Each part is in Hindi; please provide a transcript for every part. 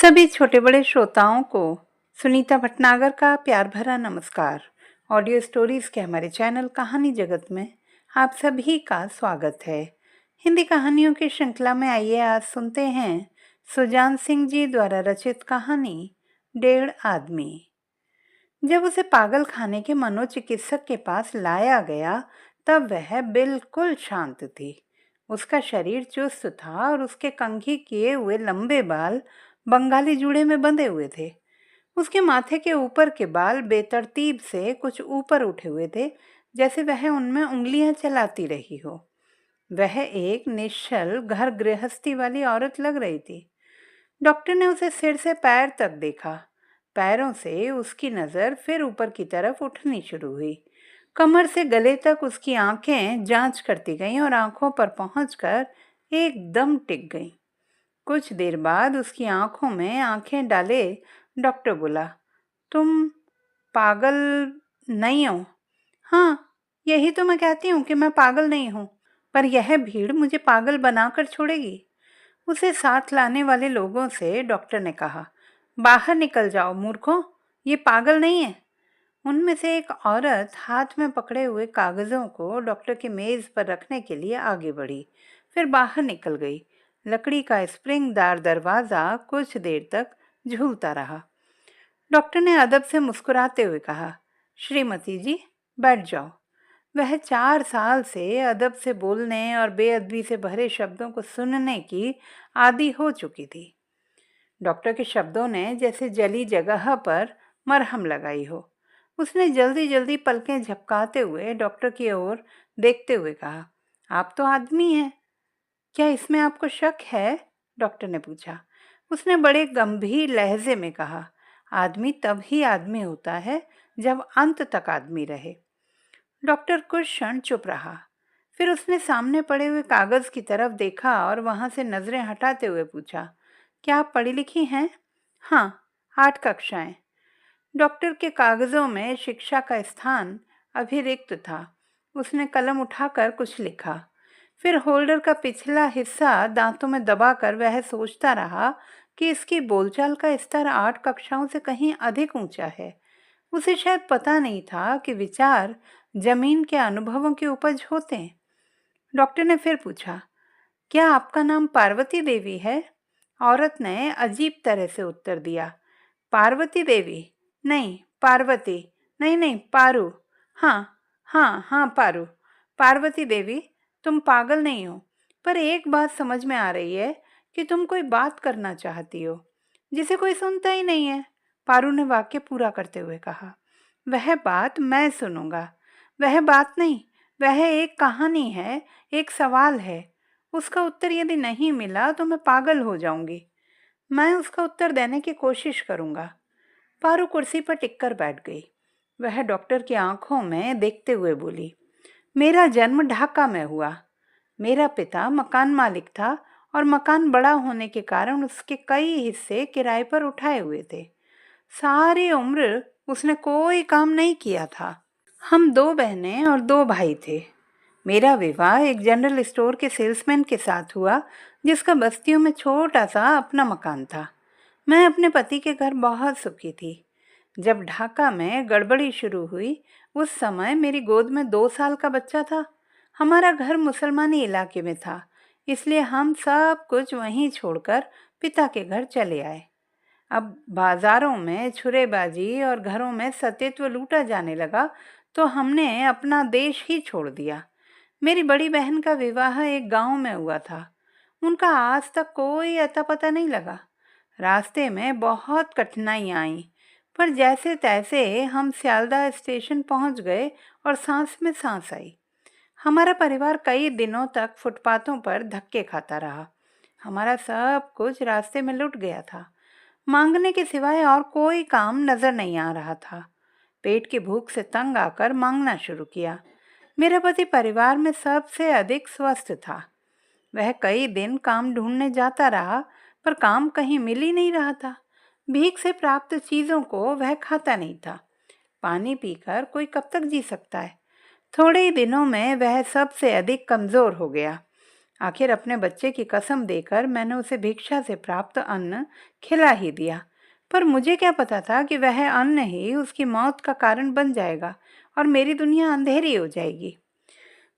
सभी छोटे बड़े श्रोताओं को सुनीता भटनागर का प्यार भरा नमस्कार। ऑडियो स्टोरीज के हमारे चैनल कहानी जगत में आप सभी का स्वागत है। हिंदी कहानियों की श्रृंखला में आइए आज सुनते हैं सुजान सिंह जी द्वारा रचित कहानी 1.5 आदमी। जब उसे पागल खाने के मनोचिकित्सक के पास लाया गया तब वह बिल्कुल शांत थी। उसका शरीर चुस्त था और उसके कंघी किए हुए लंबे बाल बंगाली जूड़े में बंधे हुए थे। उसके माथे के ऊपर के बाल बेतरतीब से कुछ ऊपर उठे हुए थे, जैसे वह उनमें उंगलियां चलाती रही हो। वह एक निश्चल घर गृहस्थी वाली औरत लग रही थी। डॉक्टर ने उसे सिर से पैर तक देखा। पैरों से उसकी नज़र फिर ऊपर की तरफ उठनी शुरू हुई। कमर से गले तक उसकी आंखें जांच करती गईं और आंखों पर पहुंचकर एकदम टिक गईं। कुछ देर बाद उसकी आंखों में आंखें डाले डॉक्टर बोला, तुम पागल नहीं हो? हाँ, यही तो मैं कहती हूँ कि मैं पागल नहीं हूँ, पर यह भीड़ मुझे पागल बनाकर छोड़ेगी। उसे साथ लाने वाले लोगों से डॉक्टर ने कहा, बाहर निकल जाओ मूर्खों, ये पागल नहीं है। उनमें से एक औरत हाथ में पकड़े हुए कागजों को डॉक्टर की मेज पर रखने के लिए आगे बढ़ी, फिर बाहर निकल गई। लकड़ी का स्प्रिंगदार दरवाज़ा कुछ देर तक झूलता रहा। डॉक्टर ने अदब से मुस्कुराते हुए कहा, श्रीमती जी बैठ जाओ। वह 4 साल से अदब से बोलने और बेअदबी से भरे शब्दों को सुनने की आदी हो चुकी थी। डॉक्टर के शब्दों ने जैसे जली जगह पर मरहम लगाई हो। उसने जल्दी जल्दी पलकें झपकाते हुए डॉक्टर की ओर देखते हुए कहा, आप तो आदमी हैं, क्या इसमें आपको शक है? डॉक्टर ने पूछा। उसने बड़े गंभीर लहजे में कहा, आदमी तभी आदमी होता है जब अंत तक आदमी रहे। डॉक्टर कुछ क्षण चुप रहा, फिर उसने सामने पड़े हुए कागज की तरफ देखा और वहां से नजरें हटाते हुए पूछा, क्या आप पढ़ी लिखी हैं? हाँ, 8 कक्षाएं। डॉक्टर के कागजों में शिक्षा का स्थान अभी रिक्त था। उसने कलम उठाकर कुछ लिखा, फिर होल्डर का पिछला हिस्सा दांतों में दबाकर वह सोचता रहा कि इसकी बोलचाल का स्तर 8 कक्षाओं से कहीं अधिक ऊंचा है। उसे शायद पता नहीं था कि विचार जमीन के अनुभवों की उपज होते हैं। डॉक्टर ने फिर पूछा, क्या आपका नाम पार्वती देवी है? औरत ने अजीब तरह से उत्तर दिया, पार्वती देवी नहीं, पार्वती नहीं, नहीं पारू। हाँ हाँ हाँ पारू। पार्वती देवी, तुम पागल नहीं हो, पर एक बात समझ में आ रही है कि तुम कोई बात करना चाहती हो जिसे कोई सुनता ही नहीं है। पारू ने वाक्य पूरा करते हुए कहा, वह बात मैं सुनूंगा। वह बात नहीं, वह एक कहानी है, एक सवाल है। उसका उत्तर यदि नहीं मिला तो मैं पागल हो जाऊंगी। मैं उसका उत्तर देने की कोशिश करूंगा। पारू कुर्सी पर टिककर बैठ गई। वह डॉक्टर की आंखों में देखते हुए बोली, मेरा जन्म ढाका में हुआ। मेरा पिता मकान मालिक था और मकान बड़ा होने के कारण उसके कई हिस्से किराए पर उठाए हुए थे। सारी उम्र उसने कोई काम नहीं किया था। हम 2 बहनें और 2 भाई थे। मेरा विवाह एक जनरल स्टोर के सेल्समैन के साथ हुआ, जिसका बस्तियों में छोटा सा अपना मकान था। मैं अपने पति के घर बहुत सुखी थी। जब ढाका में गड़बड़ी शुरू हुई, उस समय मेरी गोद में 2 साल का बच्चा था। हमारा घर मुसलमानी इलाके में था, इसलिए हम सब कुछ वहीं छोड़कर पिता के घर चले आए। अब बाजारों में छुरेबाजी और घरों में सतीत्व लूटा जाने लगा, तो हमने अपना देश ही छोड़ दिया। मेरी बड़ी बहन का विवाह एक गांव में हुआ था। उनका आज तक कोई अता पता नहीं लगा। रास्ते में बहुत कठिनाइयाँ आईं, पर जैसे तैसे हम सियालदह स्टेशन पहुंच गए और सांस में सांस आई। हमारा परिवार कई दिनों तक फुटपाथों पर धक्के खाता रहा। हमारा सब कुछ रास्ते में लुट गया था। मांगने के सिवाय और कोई काम नजर नहीं आ रहा था। पेट की भूख से तंग आकर मांगना शुरू किया। मेरा पति परिवार में सबसे अधिक स्वस्थ था। वह कई दिन काम ढूंढने जाता रहा, पर काम कहीं मिल ही नहीं रहा था। भीख से प्राप्त चीज़ों को वह खाता नहीं था। पानी पीकर कोई कब तक जी सकता है? थोड़े ही दिनों में वह सबसे अधिक कमज़ोर हो गया। आखिर अपने बच्चे की कसम देकर मैंने उसे भिक्षा से प्राप्त अन्न खिला ही दिया, पर मुझे क्या पता था कि वह अन्न ही उसकी मौत का कारण बन जाएगा और मेरी दुनिया अंधेरी हो जाएगी।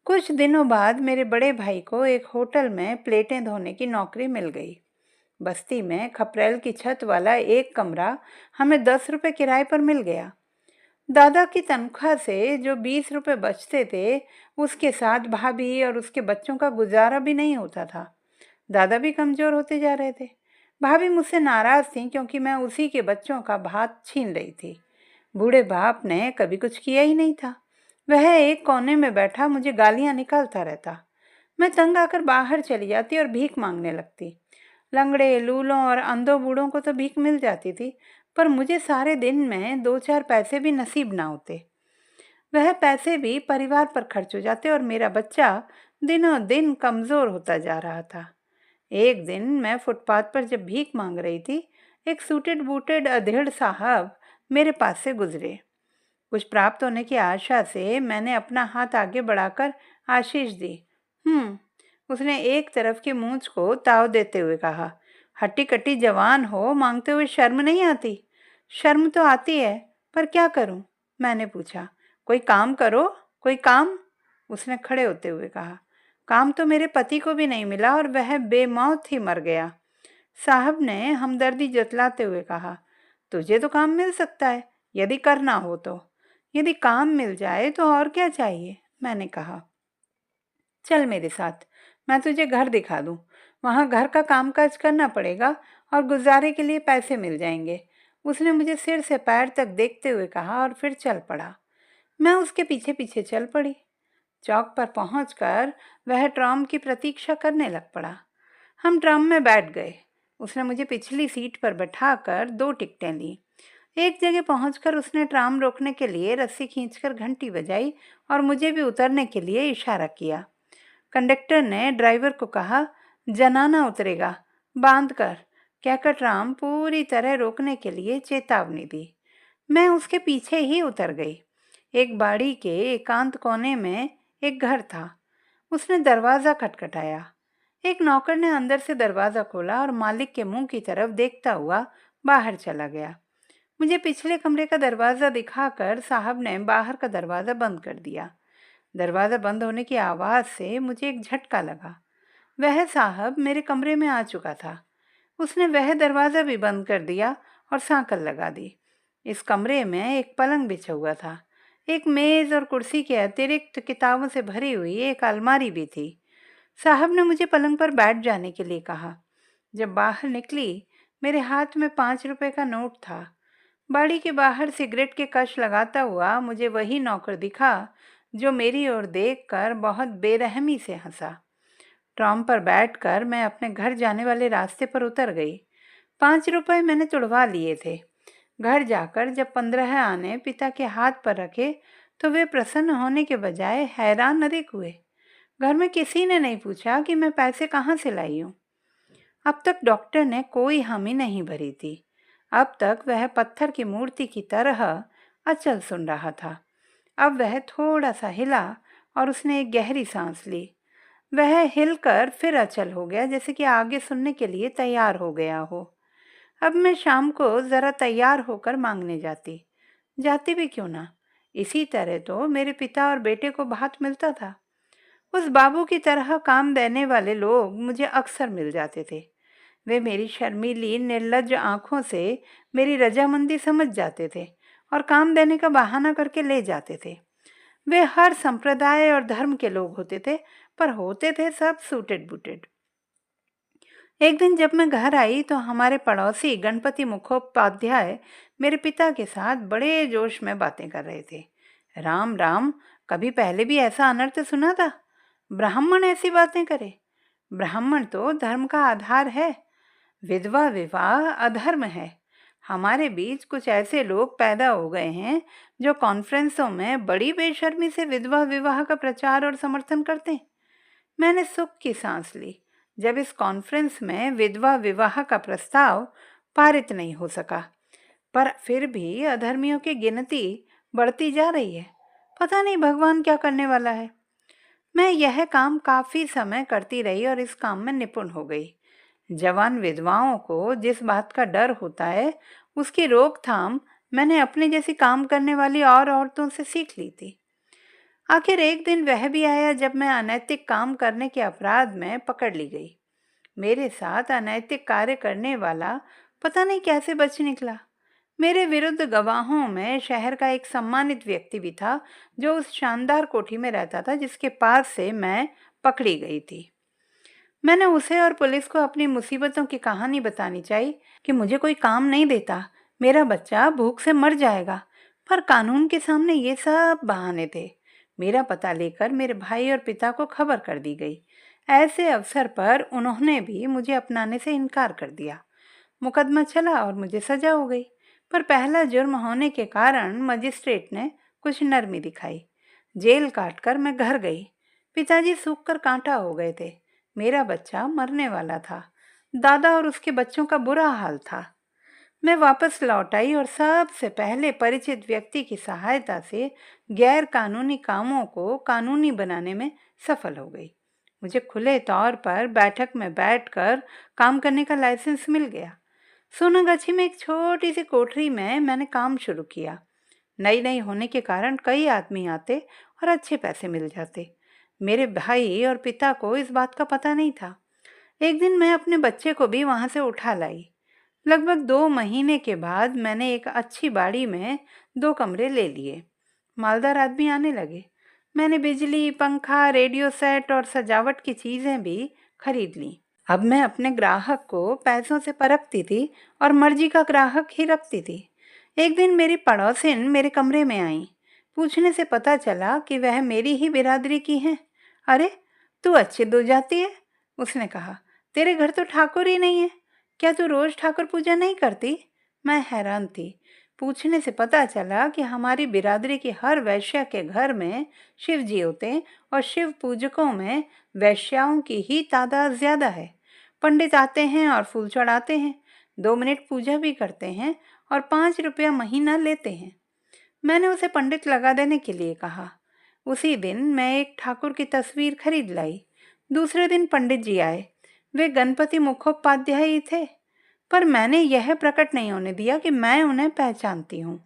कुछ दिनों बाद मेरे बड़े भाई को एक होटल में प्लेटें धोने की नौकरी मिल गई। बस्ती में खपरेल की छत वाला एक कमरा हमें 10 रुपये किराए पर मिल गया। दादा की तनख्वाह से जो 20 रुपये बचते थे, उसके साथ भाभी और उसके बच्चों का गुजारा भी नहीं होता था। दादा भी कमज़ोर होते जा रहे थे। भाभी मुझसे नाराज़ थी क्योंकि मैं उसी के बच्चों का भात छीन रही थी। बूढ़े बाप ने कभी कुछ किया ही नहीं था। वह एक कोने में बैठा मुझे गालियां निकालता रहता। मैं तंग आकर बाहर चली जाती और भीख मांगने लगती। लंगड़े, लूलों और अंधों बूढ़ों को तो भीख मिल जाती थी, पर मुझे सारे दिन में 2-4 पैसे भी नसीब ना होते। वह पैसे भी परिवार पर खर्च हो जाते और मेरा बच्चा दिनों दिन कमज़ोर होता जा रहा था। एक दिन मैं फुटपाथ पर जब भीख मांग रही थी, एक सूटेड बूटेड अधेड़ साहब मेरे पास से गुजरे। कुछ प्राप्त होने की आशा से मैंने अपना हाथ आगे बढ़ाकर आशीष दी। उसने एक तरफ की मूंछ को ताव देते हुए कहा, हट्टी कट्टी जवान हो, मांगते हुए शर्म नहीं आती? शर्म तो आती है, पर क्या करूं? मैंने पूछा। कोई काम करो, कोई काम, उसने खड़े होते हुए कहा। काम तो मेरे पति को भी नहीं मिला और वह बेमौत ही मर गया। साहब ने हमदर्दी जतलाते हुए कहा, तुझे तो काम मिल सकता है, यदि करना हो तो। यदि काम मिल जाए तो और क्या चाहिए? मैंने कहा। चल मेरे साथ, मैं तुझे घर दिखा दूं। वहां घर का कामकाज करना पड़ेगा और गुजारे के लिए पैसे मिल जाएंगे। उसने मुझे सिर से पैर तक देखते हुए कहा और फिर चल पड़ा। मैं उसके पीछे पीछे चल पड़ी। चौक पर पहुंचकर वह ट्राम की प्रतीक्षा करने लग पड़ा। हम ट्राम में बैठ गए। उसने मुझे पिछली सीट पर बैठाकर 2 टिकटें ली। एक जगह पहुंचकर उसने ट्राम रोकने के लिए रस्सी खींचकर घंटी बजाई और मुझे भी उतरने के लिए इशारा किया। कंडक्टर ने ड्राइवर को कहा, जनाना उतरेगा, बांध कर, कहकर ट्राम पूरी तरह रोकने के लिए चेतावनी दी। मैं उसके पीछे ही उतर गई। एक बाड़ी के एकांत कोने में एक घर था। उसने दरवाज़ा खटखटाया। एक नौकर ने अंदर से दरवाज़ा खोला और मालिक के मुंह की तरफ देखता हुआ बाहर चला गया। मुझे पिछले कमरे का दरवाज़ा दिखाकर साहब ने बाहर का दरवाज़ा बंद कर दिया। दरवाज़ा बंद होने की आवाज़ से मुझे एक झटका लगा। वह साहब मेरे कमरे में आ चुका था। उसने वह दरवाज़ा भी बंद कर दिया और सांकल लगा दी। इस कमरे में एक पलंग बिछा हुआ था। एक मेज़ और कुर्सी के अतिरिक्त किताबों से भरी हुई एक अलमारी भी थी। साहब ने मुझे पलंग पर बैठ जाने के लिए कहा। जब बाहर निकली, मेरे हाथ में 5 रुपए का नोट था। बाड़ी के बाहर सिगरेट के कश लगाता हुआ मुझे वही नौकर दिखा जो मेरी ओर देखकर बहुत बेरहमी से हंसा। ट्राम पर बैठकर मैं अपने घर जाने वाले रास्ते पर उतर गई। 5 रुपए मैंने तुड़वा लिए थे। घर जाकर जब 15 आने पिता के हाथ पर रखे तो वे प्रसन्न होने के बजाय हैरान अधिक हुए। घर में किसी ने नहीं पूछा कि मैं पैसे कहाँ से लाई हूँ। अब तक डॉक्टर ने कोई हामी नहीं भरी थी। अब तक वह पत्थर की मूर्ति की तरह अचल सुन रहा था। अब वह थोड़ा सा हिला और उसने एक गहरी सांस ली। वह हिलकर फिर अचल हो गया, जैसे कि आगे सुनने के लिए तैयार हो गया हो। अब मैं शाम को ज़रा तैयार होकर मांगने जाती भी क्यों ना। इसी तरह तो मेरे पिता और बेटे को भात मिलता था। उस बाबू की तरह काम देने वाले लोग मुझे अक्सर मिल जाते थे। वे मेरी शर्मीली निर्लज्ज आंखों से मेरी रजामंदी समझ जाते थे और काम देने का बहाना करके ले जाते थे। वे हर संप्रदाय और धर्म के लोग होते थे, पर होते थे सब सूटेड बूटेड। एक दिन जब मैं घर आई तो हमारे पड़ोसी गणपति मुखोपाध्याय मेरे पिता के साथ बड़े जोश में बातें कर रहे थे। राम राम, कभी पहले भी ऐसा अनर्थ सुना था? ब्राह्मण ऐसी बातें करे? ब्राह्मण तो धर्म का आधार है। विधवा विवाह अधर्म है। हमारे बीच कुछ ऐसे लोग पैदा हो गए हैं जो कॉन्फ्रेंसों में बड़ी बेशर्मी से विधवा विवाह का प्रचार और समर्थन करते हैं। मैंने सुख की सांस ली जब इस कॉन्फ्रेंस में विधवा विवाह का प्रस्ताव पारित नहीं हो सका। पर फिर भी अधर्मियों की गिनती बढ़ती जा रही है। पता नहीं भगवान क्या करने वाला है। मैं यह काम काफ़ी समय करती रही और इस काम में निपुण हो गई। जवान विधवाओं को जिस बात का डर होता है, उसकी रोकथाम मैंने अपने जैसी काम करने वाली और औरतों से सीख ली थी। आखिर एक दिन वह भी आया जब मैं अनैतिक काम करने के अपराध में पकड़ ली गई। मेरे साथ अनैतिक कार्य करने वाला पता नहीं कैसे बच निकला। मेरे विरुद्ध गवाहों में शहर का एक सम्मानित व्यक्ति भी था, जो उस शानदार कोठी में रहता था जिसके पास से मैं पकड़ी गई थी। मैंने उसे और पुलिस को अपनी मुसीबतों की कहानी बतानी चाहिए कि मुझे कोई काम नहीं देता, मेरा बच्चा भूख से मर जाएगा। पर कानून के सामने ये सब बहाने थे। मेरा पता लेकर मेरे भाई और पिता को खबर कर दी गई। ऐसे अवसर पर उन्होंने भी मुझे अपनाने से इनकार कर दिया। मुकदमा चला और मुझे सजा हो गई। पर पहला जुर्म होने के कारण मजिस्ट्रेट ने कुछ नरमी दिखाई। जेल काटकर मैं घर गई। पिताजी सूख कर कांटा हो गए थे। मेरा बच्चा मरने वाला था। दादा और उसके बच्चों का बुरा हाल था। मैं वापस लौट आई और सबसे पहले परिचित व्यक्ति की सहायता से गैर कानूनी कामों को कानूनी बनाने में सफल हो गई। मुझे खुले तौर पर बैठक में बैठकर काम करने का लाइसेंस मिल गया। सोनागाछी में एक छोटी सी कोठरी में मैंने काम शुरू किया। नई नई होने के कारण कई आदमी आते और अच्छे पैसे मिल जाते। मेरे भाई और पिता को इस बात का पता नहीं था। एक दिन मैं अपने बच्चे को भी वहां से उठा लाई। लगभग 2 महीने के बाद मैंने एक अच्छी बाड़ी में 2 कमरे ले लिए। मालदार आदमी आने लगे। मैंने बिजली, पंखा, रेडियो सेट और सजावट की चीज़ें भी खरीद ली। अब मैं अपने ग्राहक को पैसों से परखती थी और मर्जी का ग्राहक ही रखती थी। एक दिन मेरी पड़ोसिन मेरे कमरे में आई। पूछने से पता चला कि वह मेरी ही बिरादरी की हैं। अरे, तू अच्छी दूध जाती है, उसने कहा। तेरे घर तो ठाकुर ही नहीं है, क्या तू रोज ठाकुर पूजा नहीं करती? मैं हैरान थी। पूछने से पता चला कि हमारी बिरादरी की हर वैश्या के घर में शिव जी होते हैं और शिव पूजकों में वैश्याओं की ही तादाद ज्यादा है। पंडित आते हैं और फूल चढ़ाते हैं, 2 मिनट पूजा भी करते हैं और 5 रुपया महीना लेते हैं। मैंने उसे पंडित लगा देने के लिए कहा। उसी दिन मैं एक ठाकुर की तस्वीर खरीद लाई। दूसरे दिन पंडित जी आए। वे गणपति मुखोपाध्याय ही थे, पर मैंने यह प्रकट नहीं होने दिया कि मैं उन्हें पहचानती हूँ।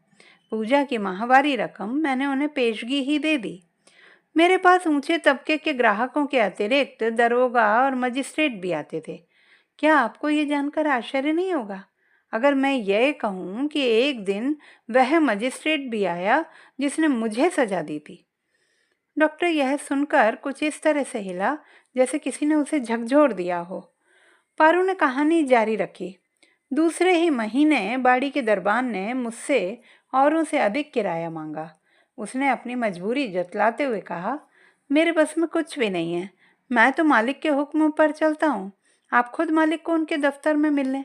पूजा की माहवारी रकम मैंने उन्हें पेशगी ही दे दी। मेरे पास ऊंचे तबके के ग्राहकों के अतिरिक्त दरोगा और मजिस्ट्रेट भी आते थे। क्या आपको ये जानकर आश्चर्य नहीं होगा अगर मैं यह कहूँ कि एक दिन वह मजिस्ट्रेट भी आया जिसने मुझे सजा दी थी। डॉक्टर यह सुनकर कुछ इस तरह से हिला जैसे किसी ने उसे झकझोर दिया हो। पारू ने कहानी जारी रखी। दूसरे ही महीने बाड़ी के दरबान ने मुझसे औरों से अधिक किराया मांगा। उसने अपनी मजबूरी जतलाते हुए कहा, मेरे बस में कुछ भी नहीं है, मैं तो मालिक के हुक्म पर चलता हूँ। आप खुद मालिक को उनके दफ्तर में मिल लें।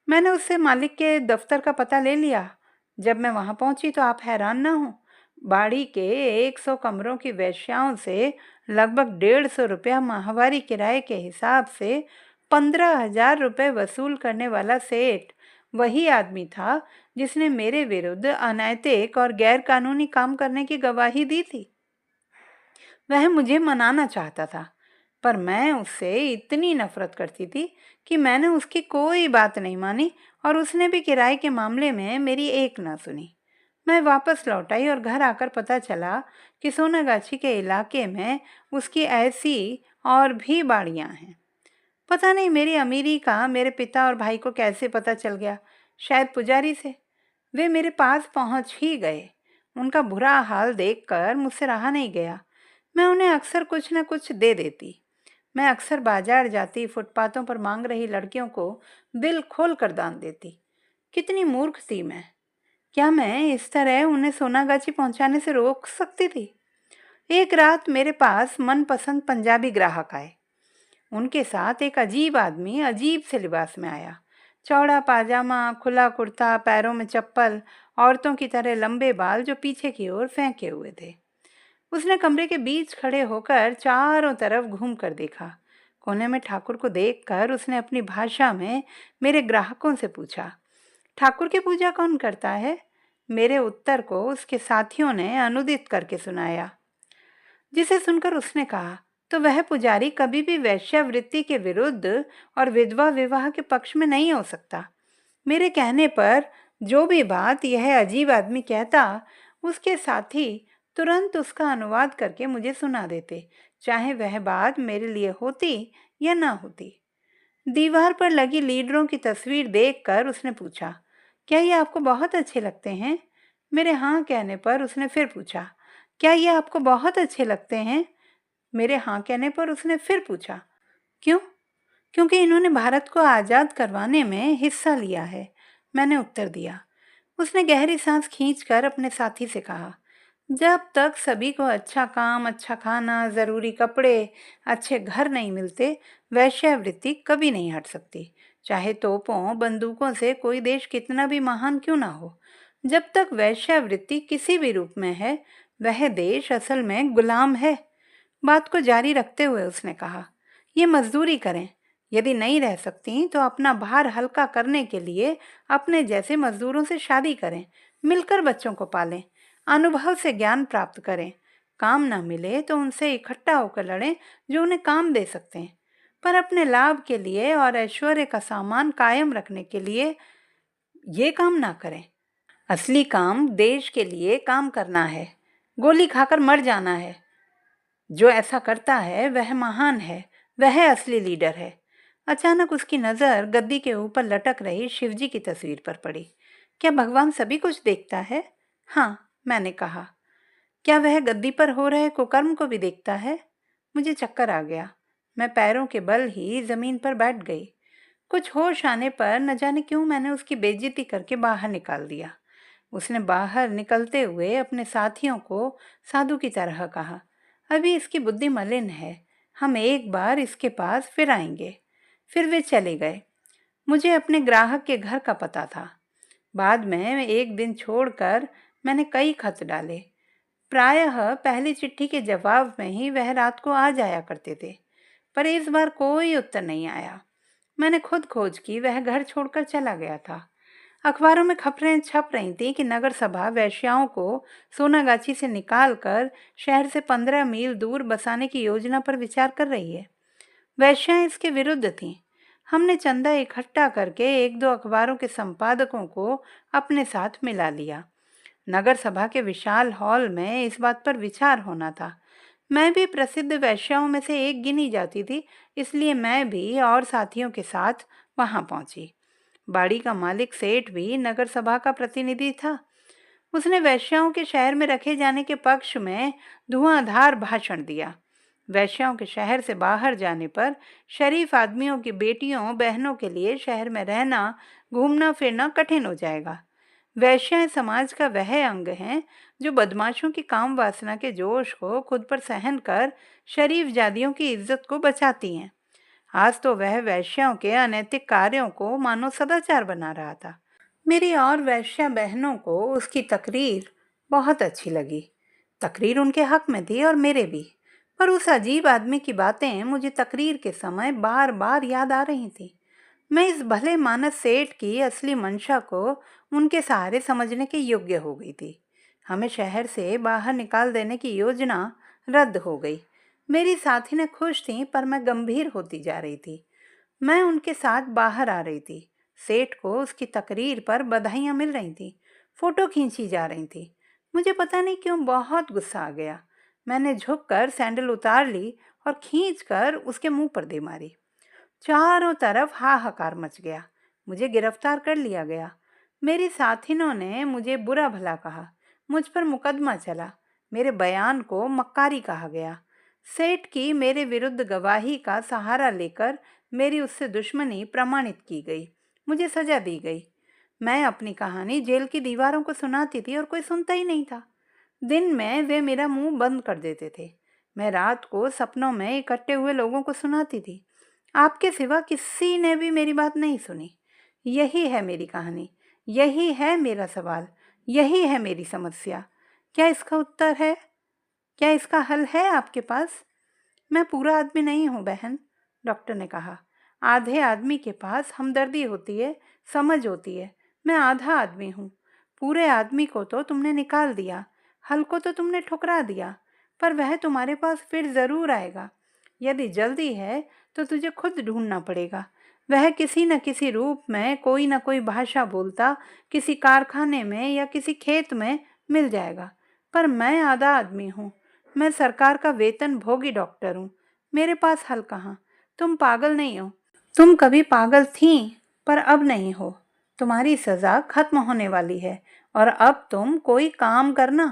मैंने उससे मालिक के दफ्तर का पता ले लिया। जब मैं वहां पहुंची तो आप हैरान ना हो, बाड़ी के 100 कमरों की वेश्याओं से लगभग 150 रुपया माहवारी किराए के हिसाब से 15,000 रुपये वसूल करने वाला सेठ वही आदमी था जिसने मेरे विरुद्ध अनैतिक और गैर कानूनी काम करने की गवाही दी थी। वह मुझे मनाना चाहता था, पर मैं उससे इतनी नफरत करती थी कि मैंने उसकी कोई बात नहीं मानी और उसने भी किराए के मामले में मेरी एक ना सुनी। मैं वापस लौट आई और घर आकर पता चला कि सोनागाछी के इलाके में उसकी ऐसी और भी बाड़ियां हैं। पता नहीं मेरी अमीरी का मेरे पिता और भाई को कैसे पता चल गया, शायद पुजारी से। वे मेरे पास पहुंच ही गए। उनका बुरा हाल देखकर मुझसे रहा नहीं गया। मैं उन्हें अक्सर कुछ न कुछ दे देती। मैं अक्सर बाजार जाती, फुटपाथों पर मांग रही लड़कियों को दिल खोल कर दान देती। कितनी मूर्ख थी मैं! क्या मैं इस तरह उन्हें सोनागाछी पहुंचाने से रोक सकती थी? एक रात मेरे पास मनपसंद पंजाबी ग्राहक आए। उनके साथ एक अजीब आदमी अजीब से लिबास में आया। चौड़ा पाजामा, खुला कुर्ता, पैरों में चप्पल, औरतों की तरह लंबे बाल जो पीछे की ओर फेंके हुए थे। उसने कमरे के बीच खड़े होकर चारों तरफ घूम कर देखा। कोने में ठाकुर को देखकर उसने अपनी भाषा में मेरे ग्राहकों से पूछा, ठाकुर की पूजा कौन करता है? मेरे उत्तर को उसके साथियों ने अनुदित करके सुनाया। जिसे सुनकर उसने कहा, तो वह पुजारी कभी भी वैश्यावृत्ति के विरुद्ध और विधवा विवाह के पक्ष में नहीं हो सकता। मेरे कहने पर जो भी बात यह अजीब आदमी कहता, उसके साथी तुरंत उसका अनुवाद करके मुझे सुना देते, चाहे वह बात मेरे लिए होती या ना होती। दीवार पर लगी लीडरों की तस्वीर देखकर उसने पूछा, क्या ये आपको बहुत अच्छे लगते हैं? मेरे हाँ कहने पर उसने फिर पूछा, क्या ये आपको बहुत अच्छे लगते हैं? मेरे हाँ कहने पर उसने फिर पूछा, क्यों? क्योंकि इन्होंने भारत को आज़ाद करवाने में हिस्सा लिया है, मैंने उत्तर दिया। उसने गहरी सांस खींचकर अपने साथी से कहा, जब तक सभी को अच्छा काम, अच्छा खाना, ज़रूरी कपड़े, अच्छे घर नहीं मिलते, वैश्यावृत्ति कभी नहीं हट सकती, चाहे तोपों बंदूकों से कोई देश कितना भी महान क्यों ना हो। जब तक वैश्यावृत्ति किसी भी रूप में है, वह देश असल में गुलाम है। बात को जारी रखते हुए उसने कहा, ये मजदूरी करें, यदि नहीं रह सकती तो अपना भार हल्का करने के लिए अपने जैसे मजदूरों से शादी करें, मिलकर बच्चों को पालें, अनुभव से ज्ञान प्राप्त करें। काम ना मिले तो उनसे इकट्ठा होकर लड़ें जो उन्हें काम दे सकते हैं, पर अपने लाभ के लिए और ऐश्वर्य का सामान कायम रखने के लिए ये काम ना करें। असली काम देश के लिए काम करना है, गोली खाकर मर जाना है। जो ऐसा करता है वह महान है, वह असली लीडर है। अचानक उसकी नज़र गद्दी के ऊपर लटक रही शिवजी की तस्वीर पर पड़ी। क्या भगवान सभी कुछ देखता है? हाँ, मैंने कहा। क्या वह गद्दी पर हो रहे कुकर्म को भी देखता है? मुझे चक्कर आ गया। मैं पैरों के बल ही जमीन पर बैठ गई। कुछ होश आने पर न जाने क्यों मैंने उसकी बेइज्जती करके बाहर निकाल दिया। उसने बाहर निकलते हुए अपने साथियों को साधु की तरह कहा, अभी इसकी बुद्धि मलिन है, हम एक बार इसके पास फिर आएंगे। फिर वे चले गए। मुझे अपने ग्राहक के घर का पता था। बाद में एक दिन छोड़कर मैंने कई खत डाले। प्रायः पहली चिट्ठी के जवाब में ही वह रात को आ जाया करते थे, पर इस बार कोई उत्तर नहीं आया। मैंने खुद खोज की, वह घर छोड़कर चला गया था। अखबारों में खबरें छप रही थीं कि नगर सभा वैश्याओं को सोनागाछी से निकालकर शहर से 15 मील दूर बसाने की योजना पर विचार कर रही है। वैश्याएं इसके विरुद्ध थीं। हमने चंदा इकट्ठा करके एक दो अखबारों के संपादकों को अपने साथ मिला लिया। नगर सभा के विशाल हॉल में इस बात पर विचार होना था। मैं भी प्रसिद्ध वैश्याओं में से एक गिनी जाती थी, इसलिए मैं भी और साथियों के साथ वहां पहुंची। बाड़ी का मालिक सेठ भी नगर सभा का प्रतिनिधि था। उसने वैश्याओं के शहर में रखे जाने के पक्ष में धुआंधार भाषण दिया। वैश्याओं के शहर से बाहर जाने पर शरीफ आदमियों की बेटियों बहनों के लिए शहर में रहना, घूमना फिरना कठिन हो जाएगा। वैश्याएं समाज का वह अंग हैं जो बदमाशों की काम वासना के जोश को खुद पर सहन कर शरीफ जादियों की इज्जत को बचाती हैं। आज तो वह वैश्याओं के अनैतिक कार्यों को मानो सदाचार बना रहा था। मेरी और वैश्या बहनों को उसकी तकरीर बहुत अच्छी लगी। तकरीर उनके हक में थी और मेरे भी, पर उस अजीब आदमी की बातें मुझे तकरीर के समय बार बार याद आ रही थी। मैं इस भले मानस सेठ की असली मंशा को उनके सहारे समझने के योग्य हो गई थी। हमें शहर से बाहर निकाल देने की योजना रद्द हो गई। मेरी साथी खुश थी, पर मैं गंभीर होती जा रही थी। मैं उनके साथ बाहर आ रही थी। सेठ को उसकी तकरीर पर बधाइयाँ मिल रही थी, फोटो खींची जा रही थी। मुझे पता नहीं क्यों बहुत गुस्सा आ गया। मैंने झुककर सैंडल उतार ली और खींचकर उसके मुंह पर दे मारी। चारों तरफ हाहाकार मच गया। मुझे गिरफ्तार कर लिया गया। मेरी साथिनों ने मुझे बुरा भला कहा। मुझ पर मुकदमा चला। मेरे बयान को मक्कारी कहा गया। सेठ की मेरे विरुद्ध गवाही का सहारा लेकर मेरी उससे दुश्मनी प्रमाणित की गई। मुझे सजा दी गई। मैं अपनी कहानी जेल की दीवारों को सुनाती थी और कोई सुनता ही नहीं था। दिन में वे मेरा मुंह बंद कर देते थे। मैं रात को सपनों में इकट्ठे हुए लोगों को सुनाती थी। आपके सिवा किसी ने भी मेरी बात नहीं सुनी। यही है मेरी कहानी, यही है मेरा सवाल, यही है मेरी समस्या। क्या इसका उत्तर है? क्या इसका हल है आपके पास? मैं पूरा आदमी नहीं हूँ बहन, डॉक्टर ने कहा। आधे आदमी के पास हमदर्दी होती है, समझ होती है। मैं आधा आदमी हूँ। पूरे आदमी को तो तुमने निकाल दिया, हल को तो तुमने ठुकरा दिया, पर वह तुम्हारे पास फिर ज़रूर आएगा। यदि जल्दी है तो तुझे खुद ढूंढना पड़ेगा। वह किसी न किसी रूप में कोई न कोई भाषा बोलता किसी कारखाने में या किसी खेत में मिल जाएगा। पर मैं आधा आदमी हूँ। मैं सरकार का वेतन भोगी डॉक्टर हूँ। मेरे पास हल कहाँ। तुम पागल नहीं हो। तुम कभी पागल थी, पर अब नहीं हो। तुम्हारी सजा खत्म होने वाली है और अब तुम कोई काम करना।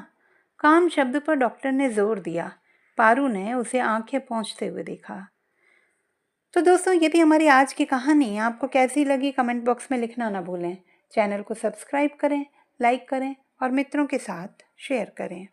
काम शब्द पर डॉक्टर ने जोर दिया। पारू ने उसे आंखें पोंछते हुए देखा। तो दोस्तों, यदि हमारी आज की कहानी आपको कैसी लगी कमेंट बॉक्स में लिखना ना भूलें। चैनल को सब्सक्राइब करें, लाइक करें और मित्रों के साथ शेयर करें।